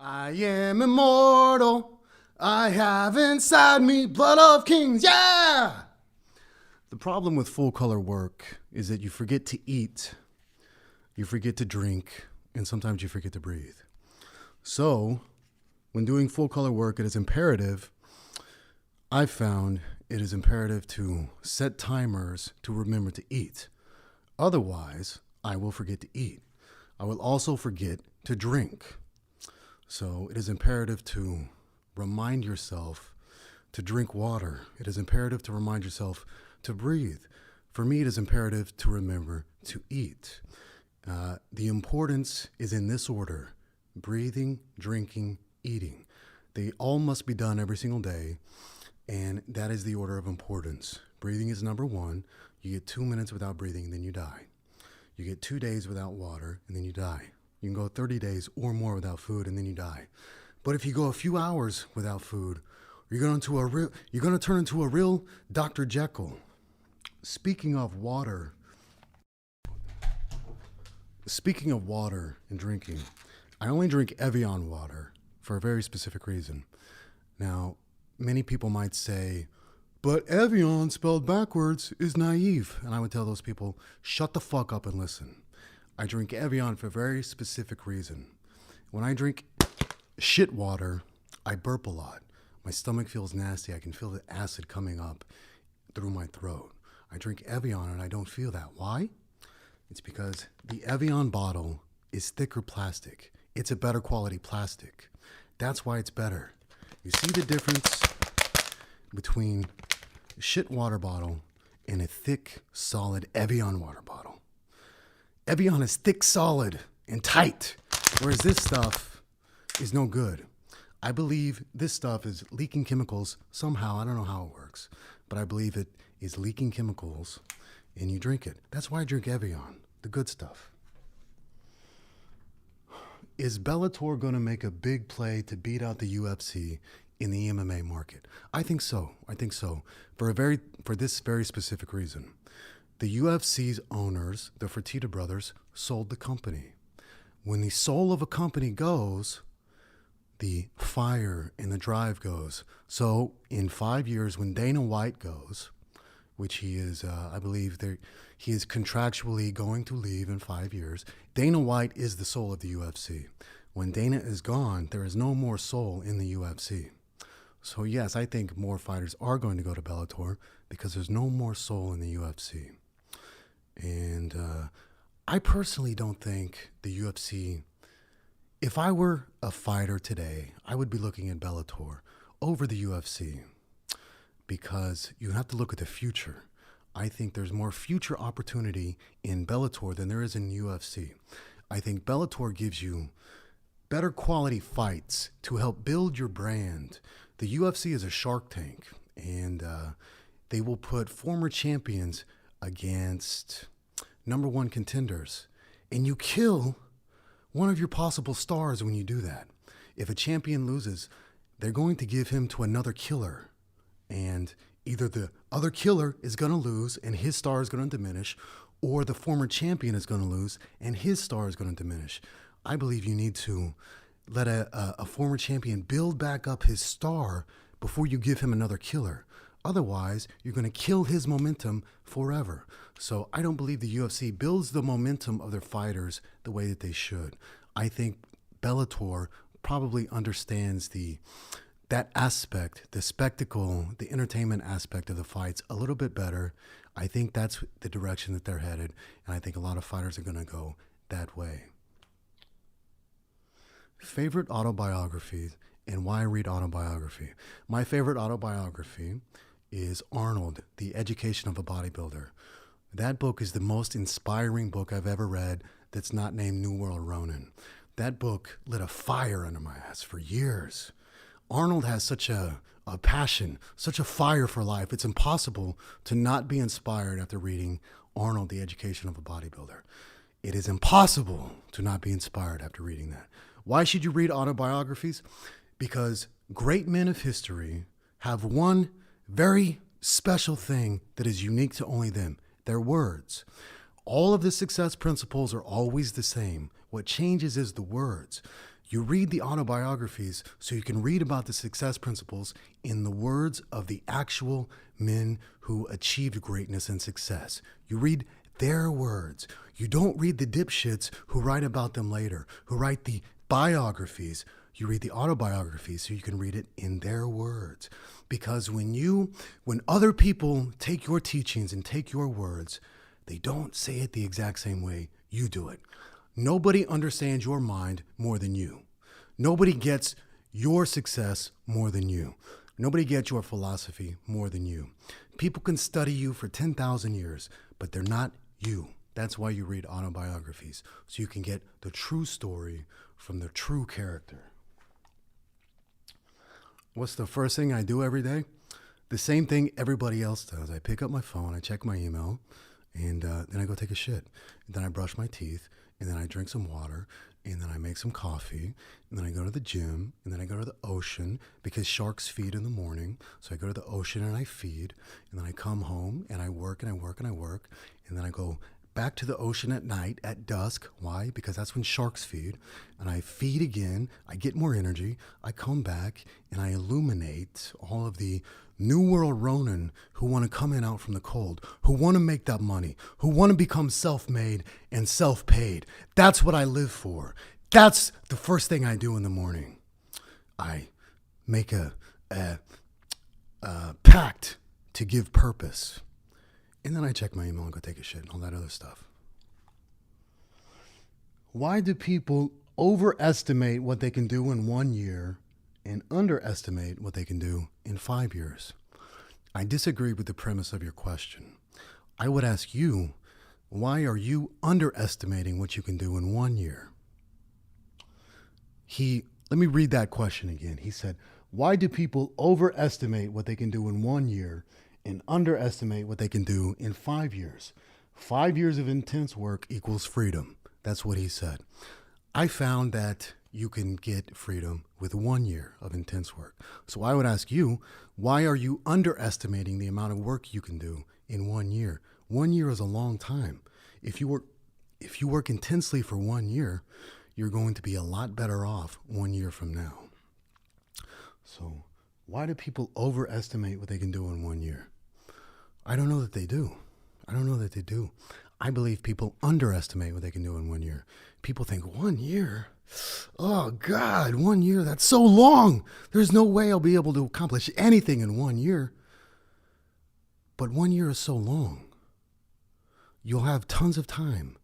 I am immortal. I have inside me blood of kings. Yeah! The problem with full color work is that you forget to eat, you forget to drink, and sometimes you forget to breathe. So, when doing full color work, it is imperative, I've found it is imperative to set timers to remember to eat. Otherwise, I will forget to eat. I will also forget to drink. So it is imperative to remind yourself to drink water. It is imperative to remind yourself to breathe. For me, it is imperative to remember to eat. The importance is in this order: breathing, drinking, eating. They all must be done every single day, and that is the order of importance. Breathing is number one. You get 2 minutes without breathing, and then you die. You get 2 days without water, and then you die. You can go 30 days or more without food, and then you die. But if you go a few hours without food, you're going to turn into a real Dr. Jekyll. Speaking of water and drinking, I only drink Evian water for a very specific reason. Now, many people might say, but Evian spelled backwards is naive. And I would tell those people, shut the fuck up and listen. I drink Evian for a very specific reason. When I drink shit water, I burp a lot. My stomach feels nasty. I can feel the acid coming up through my throat. I drink Evian and I don't feel that. Why? It's because the Evian bottle is thicker plastic. It's a better quality plastic. That's why it's better. You see the difference between a shit water bottle and a thick, solid Evian water bottle. Evian is thick, solid, and tight, whereas this stuff is no good. I believe this stuff is leaking chemicals somehow. I don't know how it works, but I believe it is leaking chemicals, and you drink it. That's why I drink Evian, the good stuff. Is Bellator going to make a big play to beat out the UFC in the MMA market? I think so. For this very specific reason. The UFC's owners, the Fertitta brothers, sold the company. When the soul of a company goes, the fire and the drive goes. So in 5 years, when Dana White goes, which he is, I believe he is contractually going to leave in 5 years, Dana White is the soul of the UFC. When Dana is gone, there is no more soul in the UFC. So yes, I think more fighters are going to go to Bellator because there's no more soul in the UFC. And I personally don't think the UFC, if I were a fighter today, I would be looking at Bellator over the UFC because you have to look at the future. I think there's more future opportunity in Bellator than there is in UFC. I think Bellator gives you better quality fights to help build your brand. The UFC is a Shark Tank, and they will put former champions against number one contenders, and you kill one of your possible stars when you do that. If a champion loses, they're going to give him to another killer, and either the other killer is going to lose and his star is going to diminish, or the former champion is going to lose and his star is going to diminish. I believe you need to let a former champion build back up his star before you give him another killer. Otherwise, you're going to kill his momentum forever. So I don't believe the UFC builds the momentum of their fighters the way that they should. I think Bellator probably understands that aspect, the spectacle, the entertainment aspect of the fights a little bit better. I think that's the direction that they're headed, and I think a lot of fighters are going to go that way. Favorite autobiographies and why I read autobiography. My favorite autobiography is Arnold, The Education of a Bodybuilder. That book is the most inspiring book I've ever read that's not named New World Ronin. That book lit a fire under my ass for years. Arnold has such a passion, such a fire for life. It's impossible to not be inspired after reading Arnold, The Education of a Bodybuilder. It is impossible to not be inspired after reading that. Why should you read autobiographies? Because great men of history have one very special thing that is unique to only them: their words. All of the success principles are always the same. What changes is the words. You read the autobiographies so you can read about the success principles in the words of the actual men who achieved greatness and success. You read their words. You don't read the dipshits who write about them later, who write the biographies. You read the autobiographies so you can read it in their words. Because when other people take your teachings and take your words, they don't say it the exact same way you do it. Nobody understands your mind more than you. Nobody gets your success more than you. Nobody gets your philosophy more than you. People can study you for 10,000 years, but they're not you. That's why you read autobiographies, so you can get the true story from the true character. What's the first thing I do every day? The same thing everybody else does. I pick up my phone, I check my email, and then I go take a shit. And then I brush my teeth, and then I drink some water, and then I make some coffee, and then I go to the gym, and then I go to the ocean because sharks feed in the morning. So I go to the ocean and I feed, and then I come home and I work and I work and I work, and then I go back to the ocean at night at dusk. Why? Because that's when sharks feed. And I feed again. I get more energy. I come back and I illuminate all of the New World Ronin who want to come in out from the cold, who want to make that money, who want to become self-made and self-paid. That's what I live for. That's the first thing I do in the morning. I make a pact to give purpose. And then I check my email and go take a shit and all that other stuff. Why do people overestimate what they can do in 1 year and underestimate what they can do in 5 years? I disagree with the premise of your question. I would ask you, why are you underestimating what you can do in 1 year? Let me read that question again. He said, why do people overestimate what they can do in 1 year and underestimate what they can do in 5 years? 5 years of intense work equals freedom. That's what he said. I found that you can get freedom with 1 year of intense work. So I would ask you, why are you underestimating the amount of work you can do in 1 year? 1 year is a long time. If you work intensely for 1 year, you're going to be a lot better off 1 year from now. So why do people overestimate what they can do in 1 year? I don't know that they do. I believe people underestimate what they can do in 1 year. People think 1 year? Oh God, 1 year, that's so long. There's no way I'll be able to accomplish anything in 1 year. But 1 year is so long. You'll have tons of time.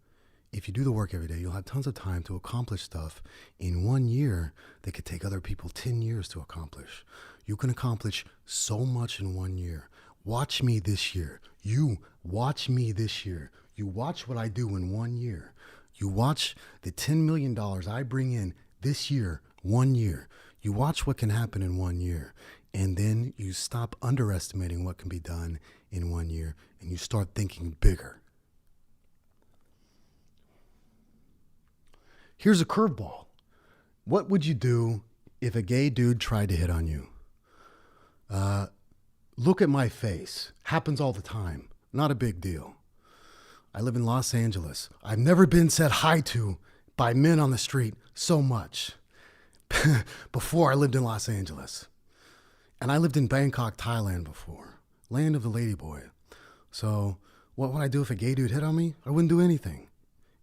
If you do the work every day, you'll have tons of time to accomplish stuff in 1 year that could take other people 10 years to accomplish. You can accomplish so much in 1 year. Watch me this year. You watch me this year. You watch what I do in 1 year. You watch the $10 million I bring in this year, 1 year. You watch what can happen in 1 year. And then you stop underestimating what can be done in 1 year and you start thinking bigger. Here's a curveball. What would you do if a gay dude tried to hit on you? Look at my face. Happens all the time. Not a big deal. I live in Los Angeles. I've never been said hi to by men on the street so much before I lived in Los Angeles. And I lived in Bangkok, Thailand before. Land of the ladyboy. So what would I do if a gay dude hit on me? I wouldn't do anything.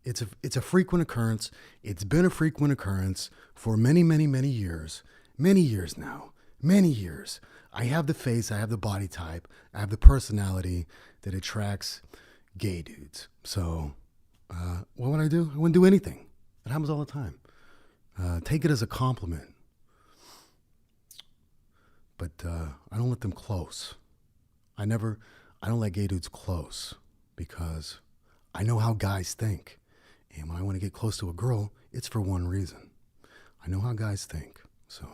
It's a frequent occurrence. It's been a frequent occurrence for many, many, many years. Many years now. Many years. I have the face, I have the body type, I have the personality that attracts gay dudes. So what would I do? I wouldn't do anything. It happens all the time. Take it as a compliment. But I don't let them close. I don't let gay dudes close because I know how guys think. And when I want to get close to a girl, it's for one reason. I know how guys think. So,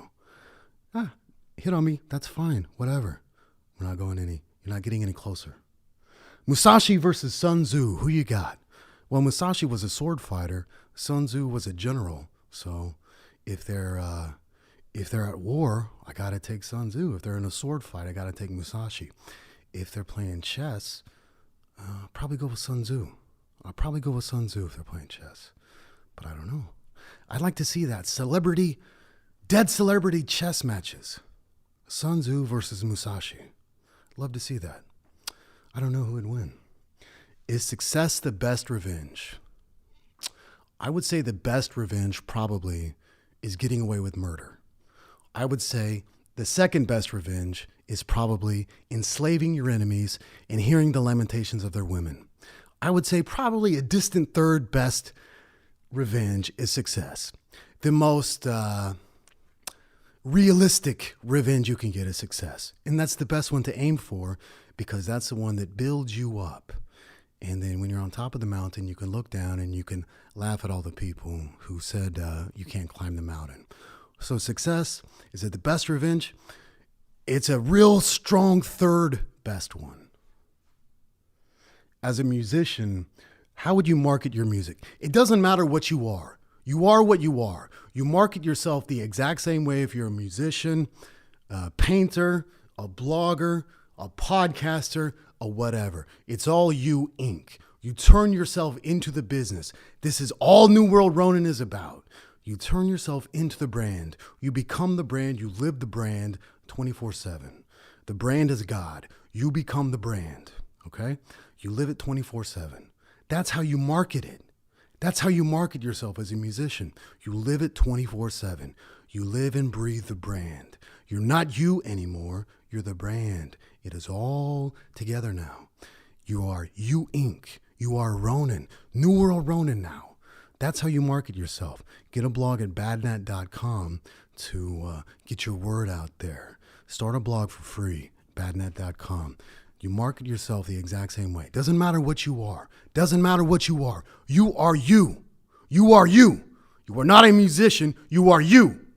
hit on me, that's fine, whatever. You're not getting any closer. Musashi versus Sun Tzu, who you got? Well, Musashi was a sword fighter. Sun Tzu was a general. So if they're at war, I got to take Sun Tzu. If they're in a sword fight, I got to take Musashi. If they're playing chess, probably go with Sun Tzu. I'll probably go with Sun Tzu if they're playing chess. But I don't know. I'd like to see that. Dead celebrity chess matches. Sun Tzu versus Musashi. Love to see that. I don't know who would win. Is success the best revenge? I would say the best revenge probably is getting away with murder. I would say the second best revenge is probably enslaving your enemies and hearing the lamentations of their women. I would say probably a distant third best revenge is success. The most realistic revenge you can get is success. And that's the best one to aim for because that's the one that builds you up. And then when you're on top of the mountain, you can look down and you can laugh at all the people who said you can't climb the mountain. So success, is it the best revenge? It's a real strong third best one. As a musician, how would you market your music? It doesn't matter what you are. You are what you are. You market yourself the exact same way if you're a musician, a painter, a blogger, a podcaster, or whatever. It's all you, Inc. You turn yourself into the business. This is all New World Ronin is about. You turn yourself into the brand. You become the brand. You live the brand 24/7. The brand is God. You become the brand, okay? You live it 24/7. That's how you market it. That's how you market yourself as a musician. You live it 24/7. You live and breathe the brand. You're not you anymore. You're the brand. It is all together now. You are you, Inc. You are Ronin. New World Ronin now. That's how you market yourself. Get a blog at badnet.com to get your word out there. Start a blog for free, badnet.com. You market yourself the exact same way. Doesn't matter what you are. Doesn't matter what you are. You are you. You are you. You are not a musician. You are you.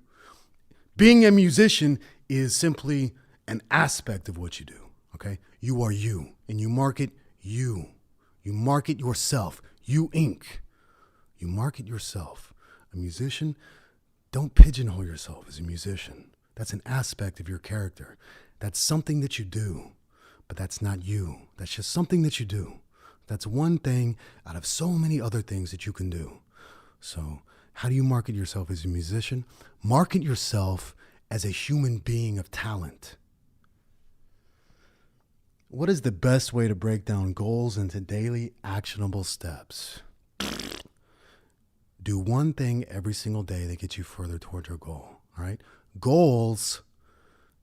Being a musician is simply an aspect of what you do, okay? You are you, and you market you. You market yourself. You, Inc. You market yourself. A musician, don't pigeonhole yourself as a musician. That's an aspect of your character. That's something that you do, but that's not you. That's just something that you do. That's one thing out of so many other things that you can do. So how do you market yourself as a musician? Market yourself as a human being of talent. What is the best way to break down goals into daily actionable steps? Do one thing every single day that gets you further towards your goal, all right? Goals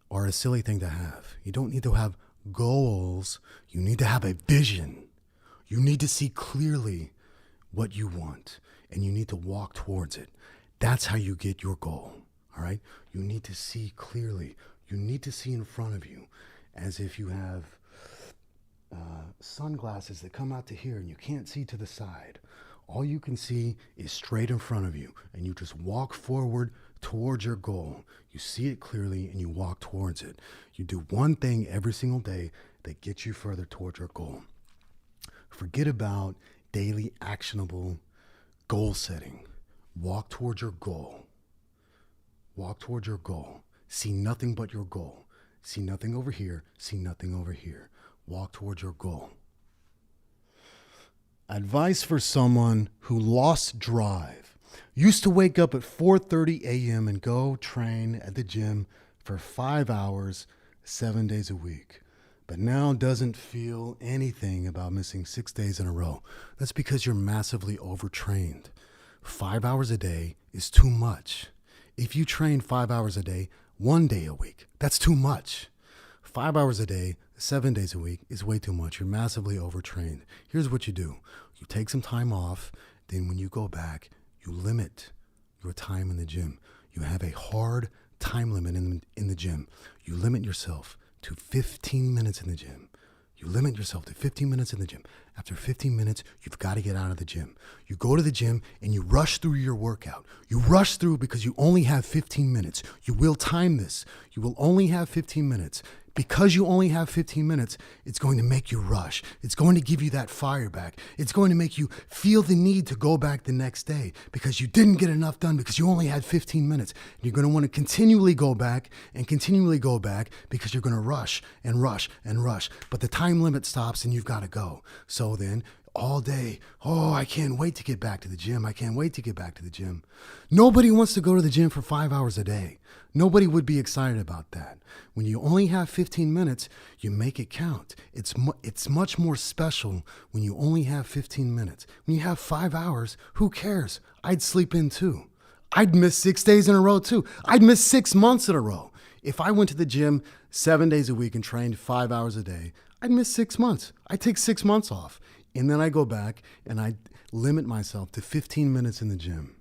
are a silly thing to have. You don't need to have goals. You need to have a vision. You need to see clearly what you want, and you need to walk towards it. That's how you get your goal, all right? You need to see clearly. You need to see in front of you as if you have sunglasses that come out to here and you can't see to the side. All you can see is straight in front of you, and you just walk forward towards your goal. You see it clearly and you walk towards it. You do one thing every single day that gets you further towards your goal. Forget about daily actionable goal setting. Walk towards your goal. Walk towards your goal. See nothing but your goal. See nothing over here. See nothing over here. Walk towards your goal. Advice for someone who lost drive. Used to wake up at 4:30 a.m. and go train at the gym for 5 hours, 7 days a week. But now doesn't feel anything about missing 6 days in a row. That's because you're massively overtrained. 5 hours a day is too much. If you train 5 hours a day, 1 day a week, that's too much. 5 hours a day, 7 days a week is way too much. You're massively overtrained. Here's what you do. You take some time off. Then when you go back, you limit your time in the gym. You have a hard time limit in the gym. You limit yourself to 15 minutes in the gym. You limit yourself to 15 minutes in the gym. After 15 minutes, you've got to get out of the gym. You go to the gym and you rush through your workout. You rush through because you only have 15 minutes. You will time this. You will only have 15 minutes. Because you only have 15 minutes, it's going to make you rush. It's going to give you that fire back. It's going to make you feel the need to go back the next day because you didn't get enough done because you only had 15 minutes. And you're going to want to continually go back because you're going to rush and rush and rush. But the time limit stops and you've got to go. So then all day. Oh, I can't wait to get back to the gym. I can't wait to get back to the gym. Nobody wants to go to the gym for 5 hours a day. Nobody would be excited about that. When you only have 15 minutes, you make it count. It's much more special when you only have 15 minutes. When you have 5 hours, who cares? I'd sleep in too. I'd miss 6 days in a row too. I'd miss 6 months in a row. If I went to the gym 7 days a week and trained 5 hours a day, I'd miss 6 months. I'd take 6 months off. And then I go back and I limit myself to 15 minutes in the gym.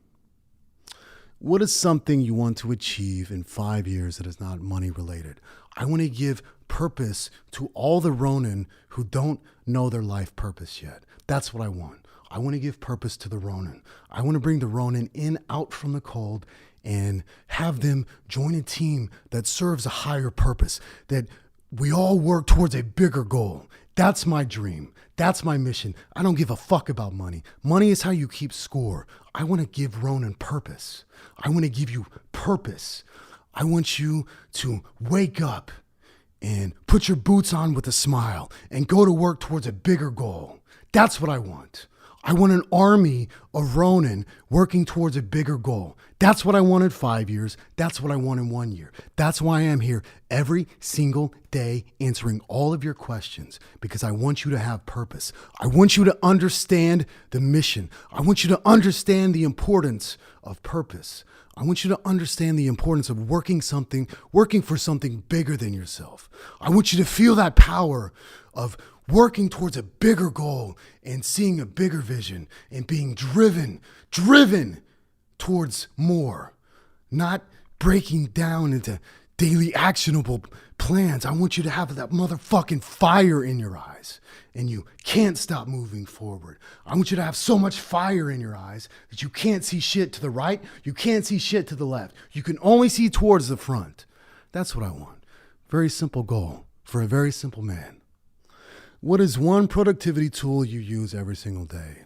What is something you want to achieve in 5 years that is not money related? I want to give purpose to all the Ronin who don't know their life purpose yet. That's what I want. I want to give purpose to the Ronin. I want to bring the Ronin out from the cold and have them join a team that serves a higher purpose, that we all work towards a bigger goal. That's my dream. That's my mission. I don't give a fuck about money. Money is how you keep score. I want to give Ronin purpose. I want to give you purpose. I want you to wake up and put your boots on with a smile and go to work towards a bigger goal. That's what I want. I want an army of Ronin working towards a bigger goal. That's what I want in 5 years. That's what I want in 1 year. That's why I'm here every single day answering all of your questions, because I want you to have purpose. I want you to understand the mission. I want you to understand the importance of purpose. I want you to understand the importance of working for something bigger than yourself. I want you to feel that power of working towards a bigger goal and seeing a bigger vision and being driven towards more, not breaking down into daily actionable plans. I want you to have that motherfucking fire in your eyes and you can't stop moving forward. I want you to have so much fire in your eyes that you can't see shit to the right, you can't see shit to the left. You can only see towards the front. That's what I want. Very simple goal for a very simple man. What is one productivity tool you use every single day?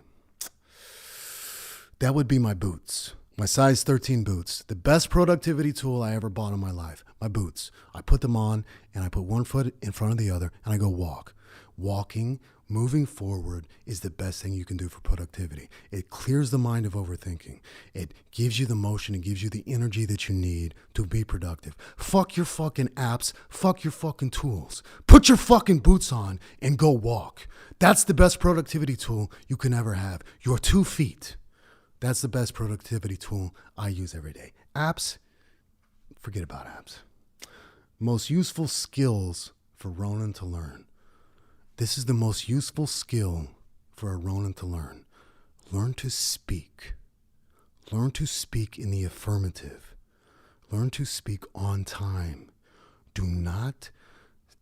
That would be my boots, my size 13 boots. The best productivity tool I ever bought in my life, my boots. I put them on and I put one foot in front of the other and I go walk. Walking, moving forward is the best thing you can do for productivity. It clears the mind of overthinking. It gives you the motion. It gives you the energy that you need to be productive. Fuck your fucking apps. Fuck your fucking tools. Put your fucking boots on and go walk. That's the best productivity tool you can ever have. Your 2 feet. That's the best productivity tool I use every day. Apps, forget about apps. Most useful skills for Ronin to learn. This is the most useful skill for a Ronin to learn. Learn to speak. Learn to speak in the affirmative. Learn to speak on time. Do not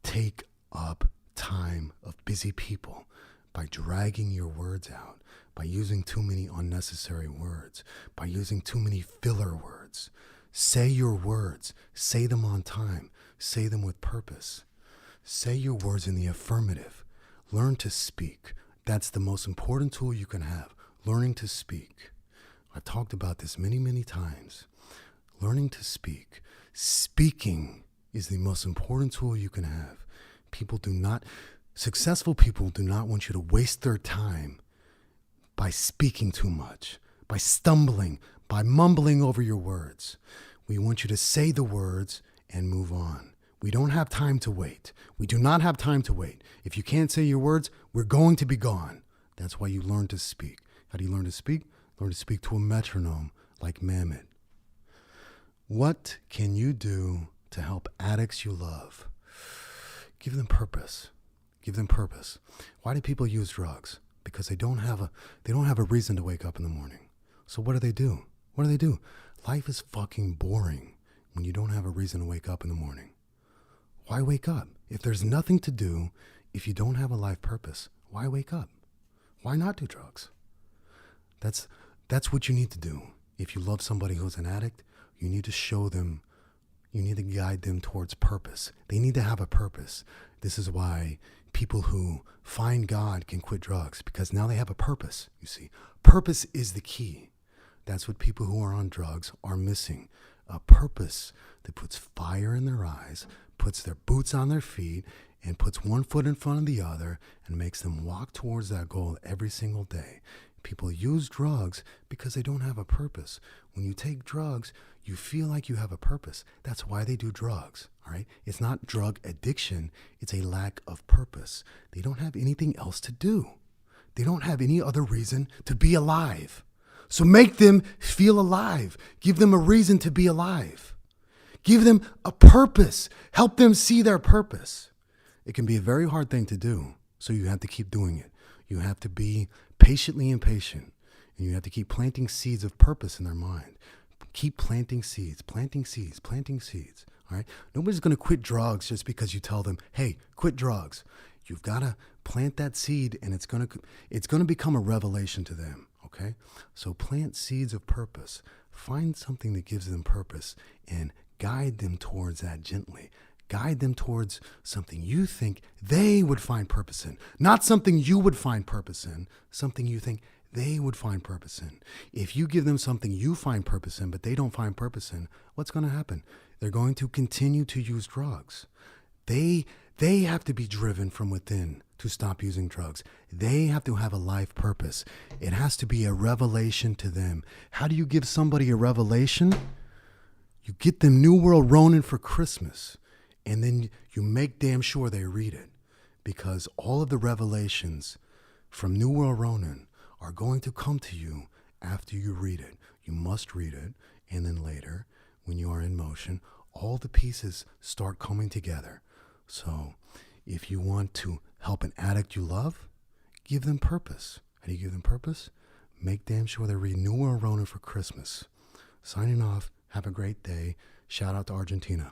take up time of busy people by dragging your words out, by using too many unnecessary words, by using too many filler words. Say your words. Say them on time. Say them with purpose. Say your words in the affirmative. Learn to speak. That's the most important tool you can have. Learning to speak. I've talked about this many, many times. Learning to speak. Speaking is the most important tool you can have. Successful people do not want you to waste their time by speaking too much, by stumbling, by mumbling over your words. We want you to say the words and move on. We don't have time to wait. We do not have time to wait. If you can't say your words, we're going to be gone. That's why you learn to speak. How do you learn to speak? Learn to speak to a metronome like Mamet. What can you do to help addicts you love? Give them purpose. Give them purpose. Why do people use drugs? Because they don't have a reason to wake up in the morning. So what do? What do? Life is fucking boring when you don't have a reason to wake up in the morning. Why wake up? If there's nothing to do, if you don't have a life purpose, why wake up? Why not do drugs? That's what you need to do. If you love somebody who's an addict, you need to show them, you need to guide them towards purpose. They need to have a purpose. This is why people who find God can quit drugs, because now they have a purpose, you see. Purpose is the key. That's what people who are on drugs are missing. A purpose that puts fire in their eyes, puts their boots on their feet, and puts one foot in front of the other and makes them walk towards that goal every single day. People use drugs because they don't have a purpose. When you take drugs, you feel like you have a purpose. That's why they do drugs, all right? It's not drug addiction. It's a lack of purpose. They don't have anything else to do. They don't have any other reason to be alive. So make them feel alive. Give them a reason to be alive. Give them a purpose. Help them see their purpose. It can be a very hard thing to do, so you have to keep doing it. You have to be patiently impatient, and you have to keep planting seeds of purpose in their mind. Keep planting seeds, planting seeds, planting seeds. All right? Nobody's going to quit drugs just because you tell them, hey, quit drugs. You've got to plant that seed, and it's going to become a revelation to them. Okay? So plant seeds of purpose. Find something that gives them purpose and guide them towards that gently. Guide them towards something you think they would find purpose in. Not something you would find purpose in, something you think they would find purpose in. If you give them something you find purpose in, but they don't find purpose in, what's going to happen? They're going to continue to use drugs. They have to be driven from within to stop using drugs. They have to have a life purpose. It has to be a revelation to them. How do you give somebody a revelation? You get them New World Ronin for Christmas. And then you make damn sure they read it, because all of the revelations from New World Ronin are going to come to you after you read it. You must read it, and then later, when you are in motion, all the pieces start coming together. So if you want to help an addict you love, give them purpose. How do you give them purpose? Make damn sure they read New World Ronin for Christmas. Signing off. Have a great day. Shout out to Argentina.